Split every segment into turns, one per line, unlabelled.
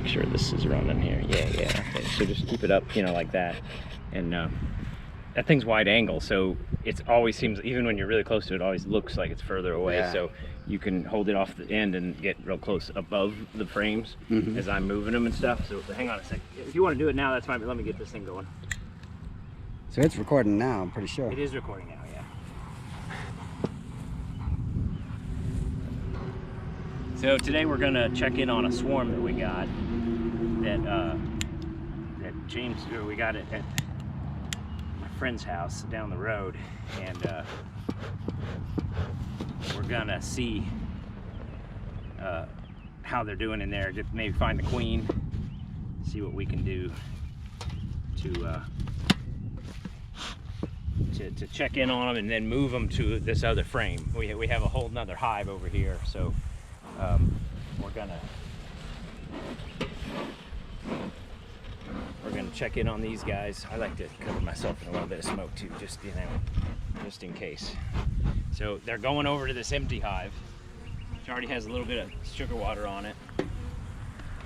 make sure this is running here. Yeah, okay. So just keep it up, you know, like that. And that thing's wide angle, so it always seems, even when you're really close to it, always looks like it's further away.
Yeah.
So you can hold it off the end and get real close above the frames as I'm moving them and stuff. So hang on a second. If you want to do it now, that's fine, but let me get this thing going.
So it's recording now, I'm pretty sure.
It is recording now, yeah. So today we're gonna check in on a swarm that we got that we got it at my friend's house down the road, and we're gonna see how they're doing in there. Just maybe find the queen, see what we can do to check in on them, and then move them to this other frame. We have a whole nother hive over here, so we're gonna check in on these guys. I like to cover myself in a little bit of smoke too, just, you know, just in case. So they're going over to this empty hive, which already has a little bit of sugar water on it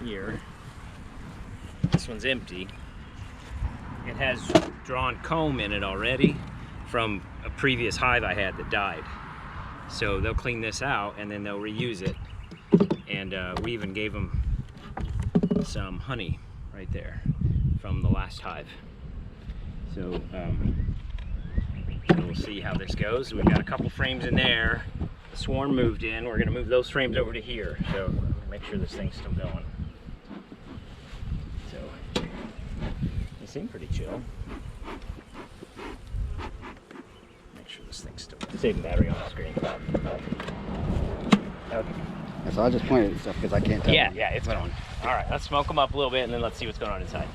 here. This one's empty. It has drawn comb in it already from a previous hive I had that died. So they'll clean this out and then they'll reuse it. And we even gave them some honey right there from the last hive. So we'll see how this goes. We've got a couple frames in there. The swarm moved in. We're gonna move those frames over to here. So make sure this thing's still going. So they seem pretty chill. Make sure this thing's still going. Saving battery on the screen. Okay.
So I'll just point at stuff because I can't tell.
Yeah, it's going. All right, let's smoke them up a little bit and then let's see what's going on inside.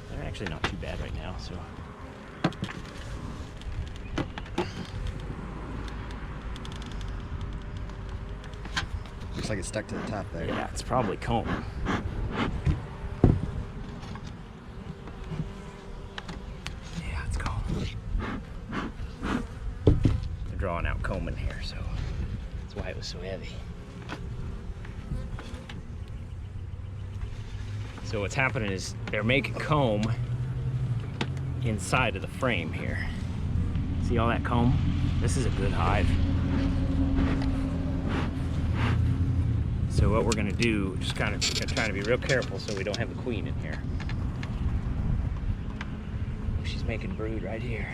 They're actually not too bad right now, so.
Looks like it's stuck to the top there.
Yeah, it's probably comb. Yeah, it's comb. They're drawing out comb in here, so that's why it was so heavy. So what's happening is they're making comb inside of the frame here. See all that comb? This is a good hive. So what we're gonna do, just kind of trying to be real careful so we don't have the queen in here. She's making brood right here.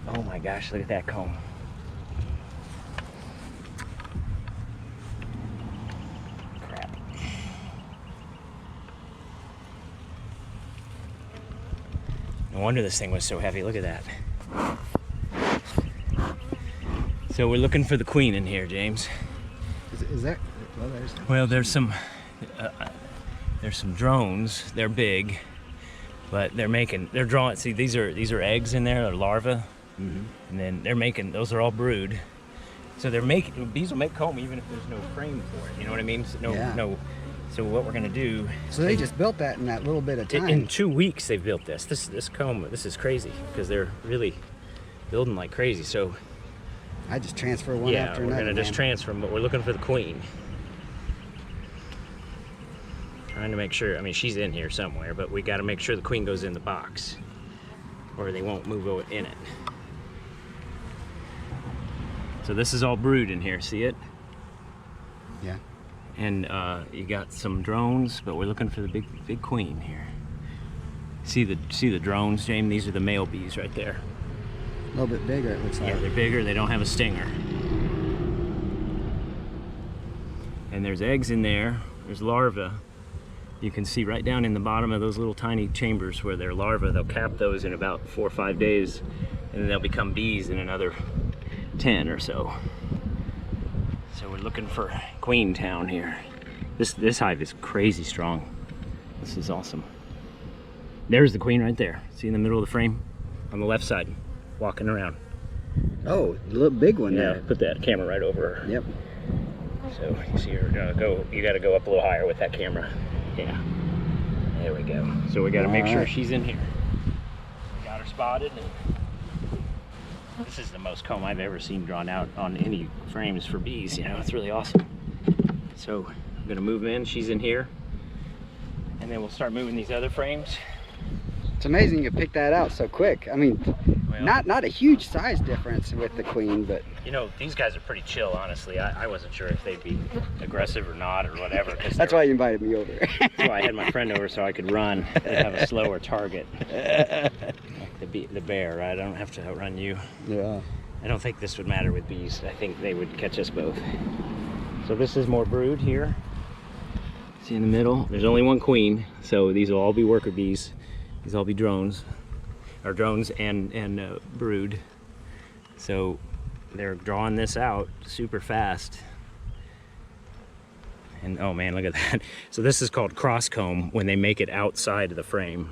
Oh my gosh, look at that comb. Crap. No wonder this thing was so heavy, look at that. So we're looking for the queen in here, James.
Is that?
Well, there's some drones. They're big, but they're drawing. See, these are eggs in there. They're larvae, and then they're making. Those are all brood. So these will make comb even if there's no frame for it. You know what I mean? So no. So what we're gonna do?
So they just built that in that little bit of time.
In 2 weeks, they've built this. This comb. This is crazy because they're really building like crazy. So.
I just transfer one after another.
Yeah, we're gonna just transfer them, but we're looking for the queen. Trying to make sure, I mean, she's in here somewhere, but we gotta make sure the queen goes in the box or they won't move in it. So this is all brood in here, see it?
Yeah.
And you got some drones, but we're looking for the big queen here. See the drones, James? These are the male bees right there.
A little bit bigger, it looks like.
Yeah, they're bigger. They don't have a stinger. And there's eggs in there. There's larvae. You can see right down in the bottom of those little tiny chambers where they're larvae. They'll cap those in about 4 or 5 days, and then they'll become bees in another 10 or so. So we're looking for Queen Town here. This hive is crazy strong. This is awesome. There's the queen right there. See in the middle of the frame? On the left side. Walking around.
Oh, the little big one
Yeah,
there.
put that camera right over her.
Yep.
So you see her you gotta go up a little higher with that camera. Yeah. There we go. So we gotta make sure she's in here. We got her spotted and This is the most comb I've ever seen drawn out on any frames for bees. You know, it's really awesome. So I'm gonna move in. She's in here, and then we'll start moving these other frames.
It's amazing you picked that out so quick. I mean,
Well,
not a huge size difference with the queen, but
you know, these guys are pretty chill, honestly. I wasn't sure if they'd be aggressive or not or whatever.
that's why you invited me over.
That's why I had my friend over so I could run and have a slower target. Like the bear, right? I don't have to outrun you.
Yeah.
I don't think this would matter with bees. I think they would catch us both. So this is more brood here. See in the middle? There's only one queen, so these will all be worker bees. These will all be drones, or drones and brood. So they're drawing this out super fast. And oh man, look at that. So this is called cross comb when they make it outside of the frame.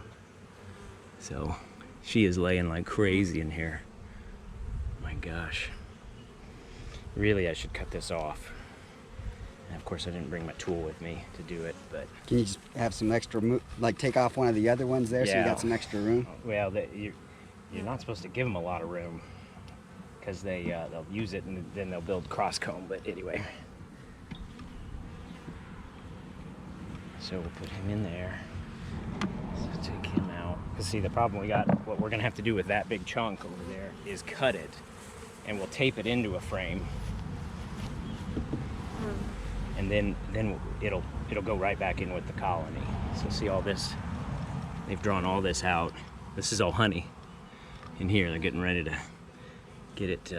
So she is laying like crazy in here. My gosh. Really, I should cut this off. And of course, I didn't bring my tool with me to do it, but...
Can you just have some extra, like take off one of the other ones there so you
Yeah.
got some extra room?
Well, you're not supposed to give them a lot of room because they'll use it and then they'll build cross comb, but anyway. So we'll put him in there. So take him out. Because see, the problem we got, what we're gonna have to do with that big chunk over there is cut it, and we'll tape it into a frame, and then it'll go right back in with the colony. So see all this? They've drawn all this out. This is all honey in here. They're getting ready to get it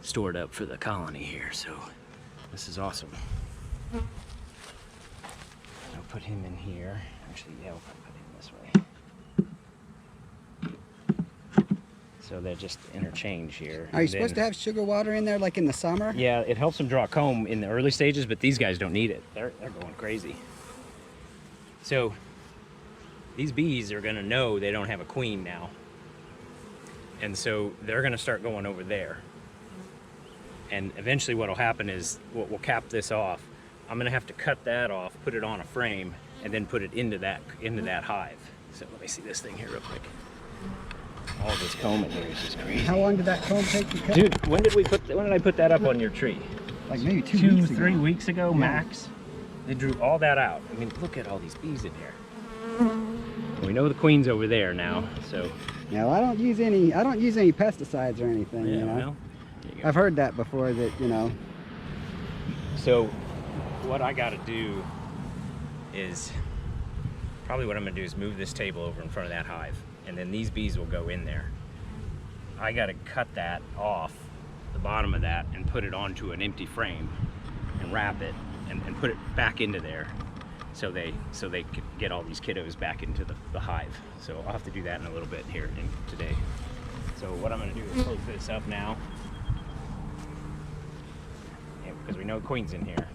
stored up for the colony here. So this is awesome. I'll put him in here. Actually, yeah, we'll put him this way. So they just interchange here.
Are you supposed to have sugar water in there like in the summer?
Yeah, it helps them draw comb in the early stages, but these guys don't need it. They're going crazy. So these bees are gonna know they don't have a queen now. And so they're gonna start going over there. And eventually what'll happen is we'll cap this off. I'm gonna have to cut that off, put it on a frame, and then put it into that hive. So let me see this thing here real quick. All this comb in here is just crazy.
How long did that comb take to cut?
Dude, when did I put that up on your tree?
Like maybe 2 weeks ago.
3 weeks ago,
Yeah.
max. They drew all that out. I mean, look at all these bees in here. We know the queen's over there now, so.
No, I don't use any pesticides or anything,
Yeah,
you know.
well, there you go.
I've heard that before, that, you know.
So what I gotta do is, probably what I'm gonna do is move this table over in front of that hive, and then these bees will go in there. I gotta cut that off, the bottom of that, and put it onto an empty frame and wrap it and put it back into there so they could get all these kiddos back into the hive. So I'll have to do that in a little bit here today. So what I'm gonna do is close this up now, because we know Queen's in here.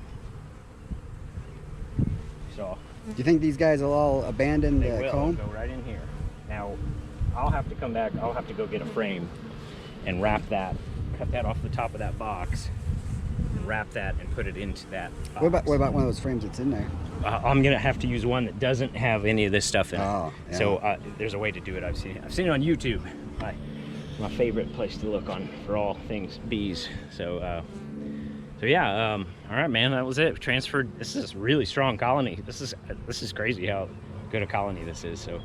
So
Do you think these guys will all abandon
they
the
will
comb?
go right in here. Now I'll have to come back. I'll have to go get a frame and wrap that, cut that off the top of that box, and wrap that and put it into that box.
What about one of those frames that's in there?
I'm gonna have to use one that doesn't have any of this stuff in it.
Oh, yeah.
So there's a way to do it. I've seen it on YouTube. My favorite place to look on for all things bees. So yeah. All right, man. That was it. Transferred. This is a really strong colony. This is crazy how good a colony this is. So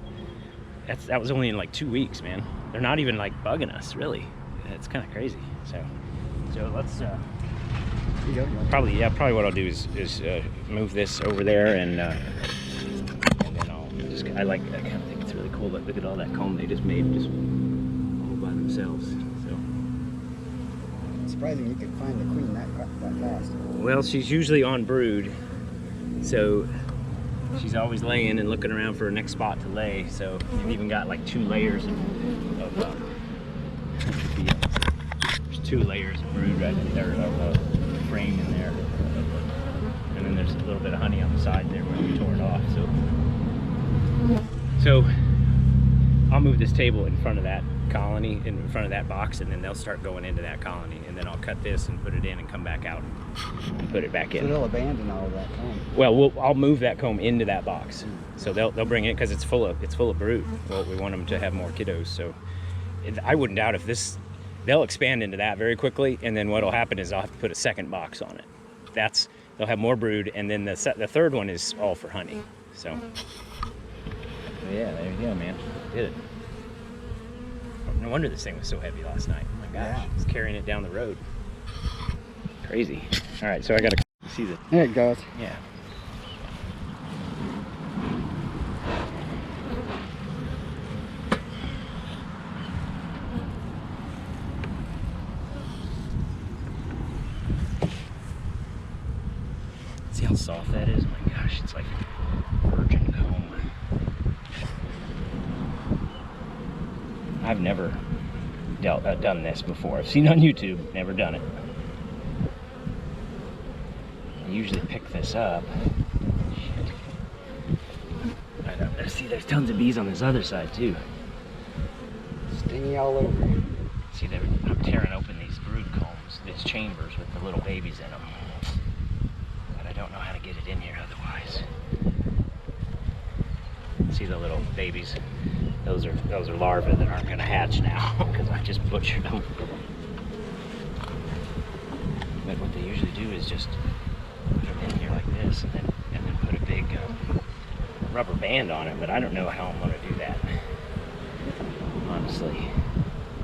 that was only in like 2 weeks, man. They're not even like bugging us, really. It's kind of crazy. So let's. Probably what I'll do is move this over there, and then I'll just, I kind of think it's really cool. But look at all that comb they just made just all by themselves. So
Surprising you could find the queen that fast.
well, she's usually on brood, so she's always laying and looking around for her next spot to lay. So you've even got like 2 layers of there's 2 layers of brood right in there, of frame in there, and then there's a little bit of honey on the side there where we tore it off. So I'll move this table in front of that colony, in front of that box, and then they'll start going into that colony, and then I'll cut this and put it in and come back out and put it back in.
So they'll abandon all of that comb.
Well, I'll move that comb into that box, so they'll bring it because it's full of brood. Well, we want them to have more kiddos, so I wouldn't doubt if this they'll expand into that very quickly, and then what'll happen is I'll have to put a second box on it. They'll have more brood, and then the third one is all for honey. So yeah, there you go, man. Did it. No wonder this thing was so heavy last night. Oh my gosh,
Yeah.
it's carrying it down the road. Crazy. All right, so I gotta see the.
There it goes.
Yeah. See how soft that is? Oh my gosh, it's like virgin comb. I've never done this before. I've seen it on YouTube, never done it. I usually pick this up. Shit. I don't know. See, there's tons of bees on this other side too.
Stingy all over.
See, I'm tearing open these brood combs, these chambers with the little babies in them. But I don't know how to get it in here otherwise. See the little babies? Those are larvae that aren't gonna hatch now because I just butchered them. But what they usually do is just put them in here like this and then put a big rubber band on it. But I don't know how I'm gonna do that, honestly.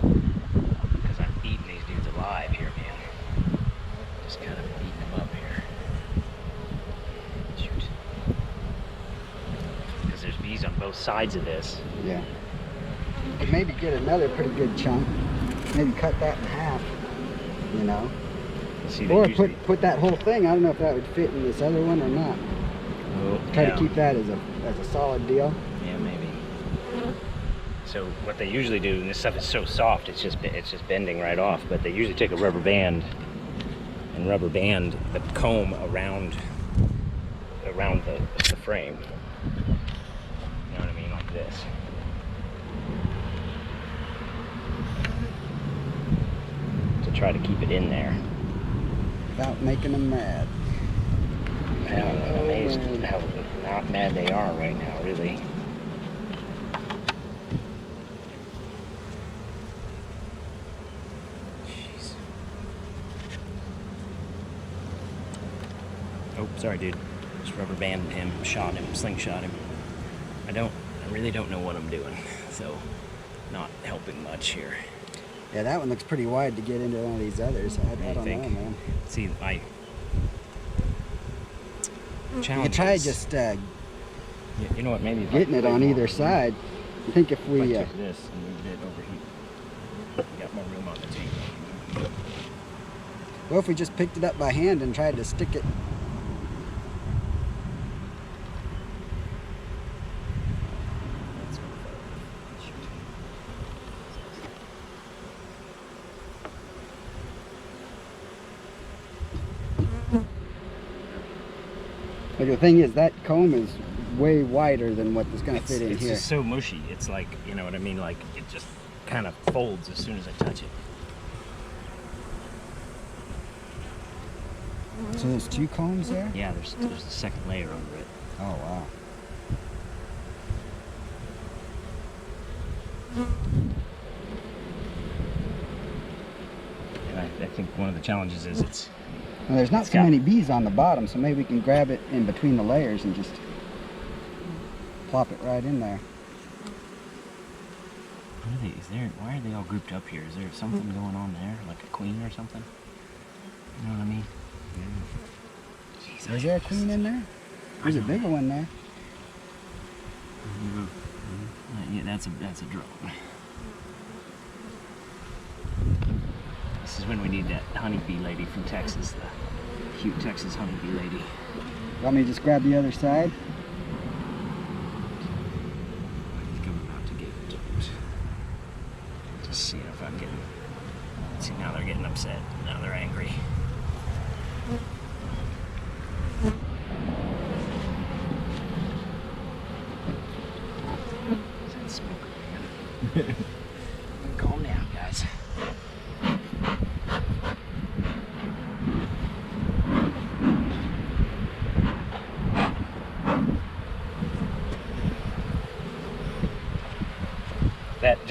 Because I'm eating these dudes alive here, man. Just kind of eating them up here. Shoot. Because there's bees on both sides of this.
Yeah. You could maybe get another pretty good chunk. Maybe cut that in half, you know.
See,
Or put that whole thing. I don't know if that would fit in this other one or not. Try to keep that as a solid deal.
Yeah, maybe. So what they usually do, and this stuff is so soft, it's just bending right off. But they usually take a rubber band and rubber band the comb around the frame. You know what I mean, like this. To try to keep it in there.
Without making them mad.
I'm amazed at how not mad they are right now, really. Jeez. Oh, sorry, dude. Just rubber banded him, shot him, slingshot him. I really don't know what I'm doing, so not helping much here.
Yeah, that one looks pretty wide to get into one of these others. I don't know, man.
See, I
You
challenge.
could try just
You know what? Maybe if
getting
I
it on either side. I think if
If
we
I took this and moved it over here, got more room on the table.
well, if we just picked it up by hand and tried to stick it. Like the thing is, that comb is way wider than what is going to fit in
it's
here.
just so mushy. It's like, you know what I mean? Like, it just kind of folds as soon as I touch it.
So there's two combs there?
Yeah, there's a second layer over it.
Oh, wow.
And I think one of the challenges is it's
Well, there's not
It's
so
got-
many bees on the bottom, so maybe we can grab it in between the layers and just plop it right in there.
why are they all grouped up here? Is there something going on there? Like a queen or something? You know what I mean? Jeez,
Is there a queen in there? There's a bigger one there.
Yeah, that's a drone. This is when we need that honeybee lady from Texas, the cute Texas honeybee lady.
Want me to just grab the other side?
I think I'm about to get duped. Just seeing if I'm getting. See, now they're getting upset. Now they're angry. Is that smoke again? Calm down, guys.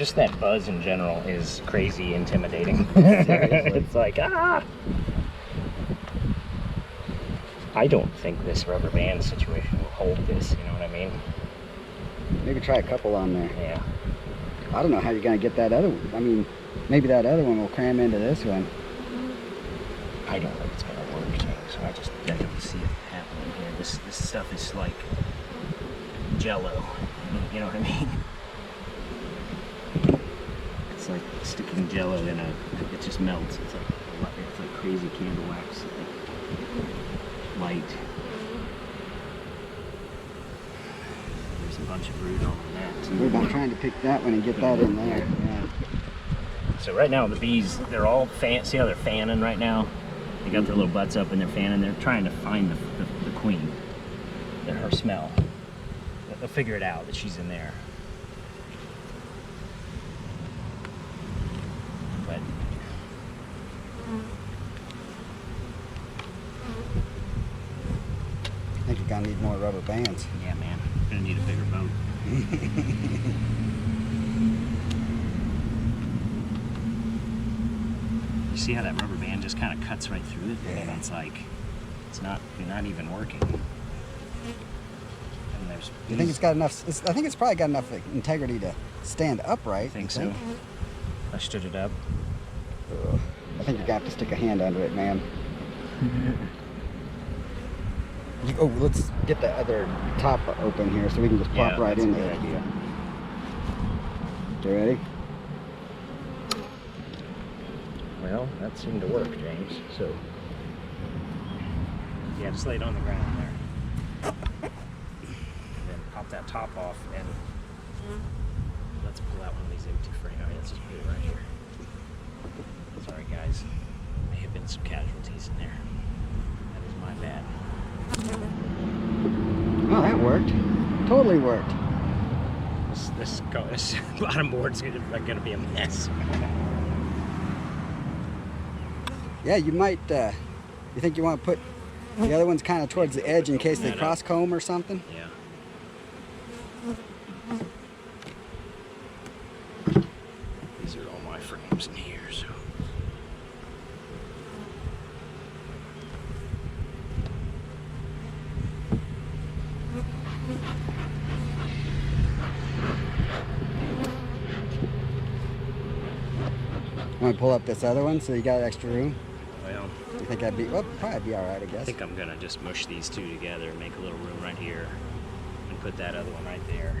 just that buzz in general is crazy intimidating.
Seriously.
It's like, ah! I don't think this rubber band situation will hold this, you know what I mean?
Maybe try a couple on there.
Yeah.
I don't know how you're gonna get that other one. I mean, maybe that other one will cram into this one.
I don't think it's gonna work, James. I don't see it happening here. This stuff is like Jello. You know what I mean? It's like sticking Jello in it just melts. It's like crazy candle wax. Light. There's a bunch of brood on that.
I'm trying to pick that one and get that in there. Yeah.
So right now the bees, they're all see how they're fanning right now? They got their little butts up and they're fanning. They're trying to find the queen, her smell. They'll figure it out that she's in there. But
I think you're gonna need more rubber bands.
yeah, man, gonna need a bigger boat. You see how that rubber band just kind of cuts right through it?
Yeah.
And it's like, you're not even working. And there's
You think it's got enough? I think it's probably got enough integrity to stand upright.
I think so. I stood it up.
Ugh. I think you're gonna have to stick a hand under it, man. Oh, let's get the other top open here so we can just plop right
that's
in
a good
there.
idea.
You ready?
Well, that seemed to work, James. So, yeah, just lay it on the ground there. And then pop that top off and let's pull out one of these empty frames. All right, let's just put it right here. Sorry, guys. May have been some casualties in there. That is my bad.
Oh, that worked. Totally worked.
This bottom board's gonna be a mess.
Yeah, you might. You think you want to put the other ones kind of towards the edge in case they cross comb or something?
Yeah. These are all my frames in here, so.
Want to pull up this other one so you got extra room?
Well,
You think that'd be? Well, probably be all right, I
I
guess.
think I'm gonna just mush these two together, make a little room right here, and put that other one right there.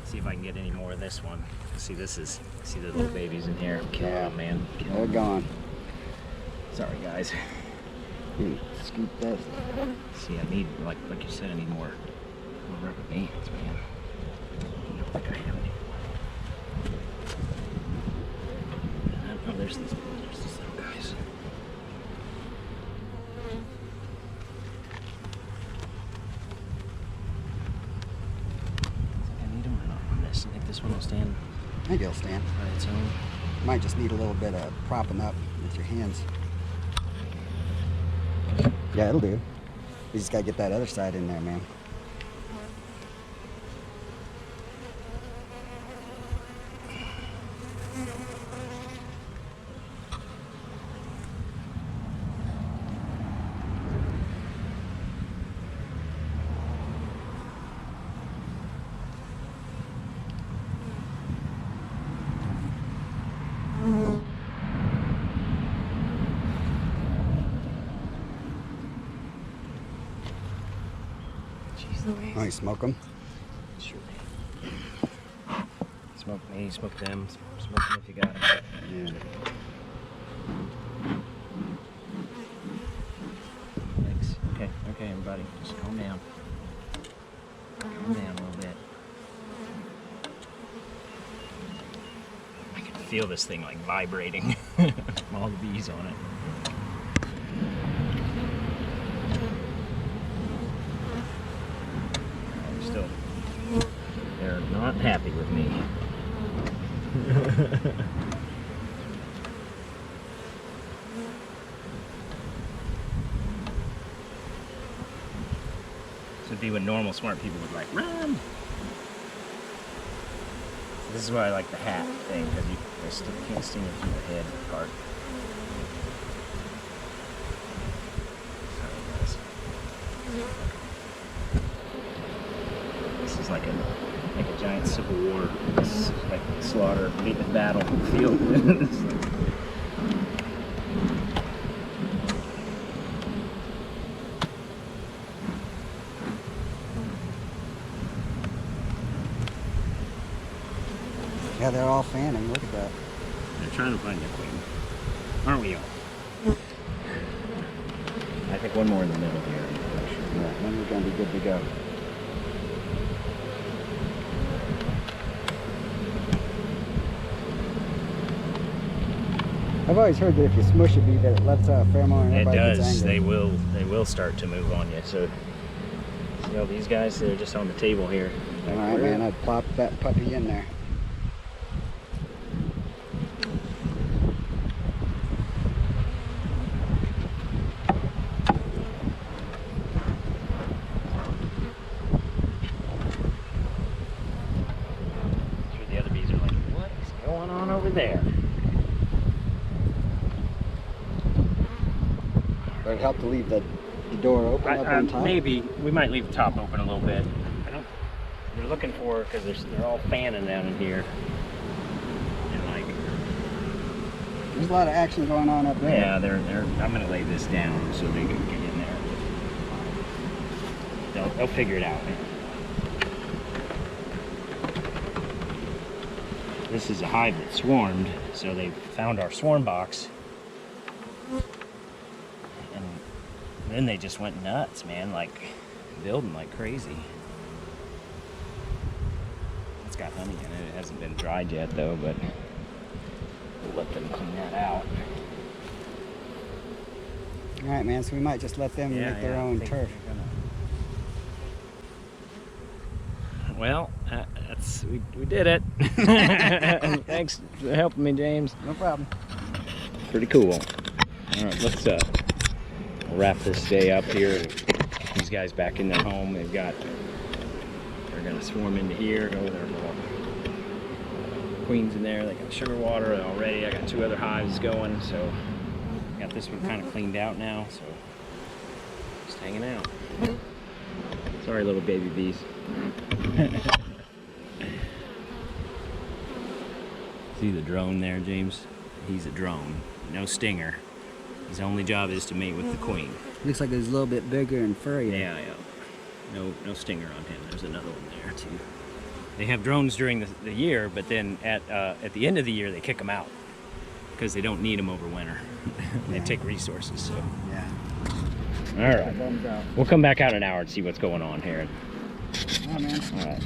See if I can get any more of this one. See the little babies in here. Killing them, man. Killing
They're
them.
gone.
Sorry, guys.
Scoop this.
See, I need, like you said, I need more rubber bands, man. I don't think I have any. Oh, there's these little guys. I need them or not on this. I think this one will stand
I think it'll stand.
by its own.
Might just need a little bit of propping up with your hands. Yeah, it'll do. You just gotta get that other side in there, man.
Jeez Louise.
Oh, you smoke them?
Sure. Smoke me, smoke them, smoke them if you got it.
Yeah.
Thanks. Okay, everybody, just calm down. Calm down a little bit. I can feel this thing like vibrating from all the bees on it. They're not happy with me. This would be when normal smart people would like, run! This is why I like the hat thing, because you can't sting you through the head part. Sorry, guys. This is like a giant Civil War, like slaughter, battlefield.
Yeah, they're all fanning. Look at that.
They're trying to find their queen. Aren't we all? I think one more in the middle here.
Yeah, then we're going to be good to go. I've always heard that if you smush a bee, that it lets out a pheromone and
It
everybody
does.
gets angry.
They will start to move on you. So, you know, these guys, they're just on the table here.
All right, man. I'd plop that puppy in there.
Sure, the other bees are like, what is going on over there?
Would it help to leave the door open up on top?
Maybe we might leave the top open a little bit. They're looking for, because they're all fanning down in here, and like,
There's a lot of action going on up there.
yeah, I'm gonna lay this down so they can get in there. They'll figure it out. This is a hive that swarmed, so they found our swarm box. And then they just went nuts, man, like building like crazy. It's got honey in it. It hasn't been dried yet though, but we'll let them clean that out.
All right, man. So we might just let them make their own turf.
Well, we did it. Thanks for helping me, James.
No problem.
Pretty cool. All right, let's wrap this day up here. These guys back in their home. They're gonna swarm into here. Go with their little queens in there. They got sugar water already. I got 2 other hives going, so got this one kind of cleaned out now. So just hanging out. Sorry, little baby bees. See the drone there, James? He's a drone, no stinger. His only job is to mate with the queen.
Looks like it's a little bit bigger and furrier.
Yeah. No stinger on him. There's another one there too. They have drones during the year, but then at the end of the year they kick them out because they don't need them over winter. They take resources. So.
Yeah.
All right. We'll come back out in an hour and see what's going on here.
Oh, man.
All right.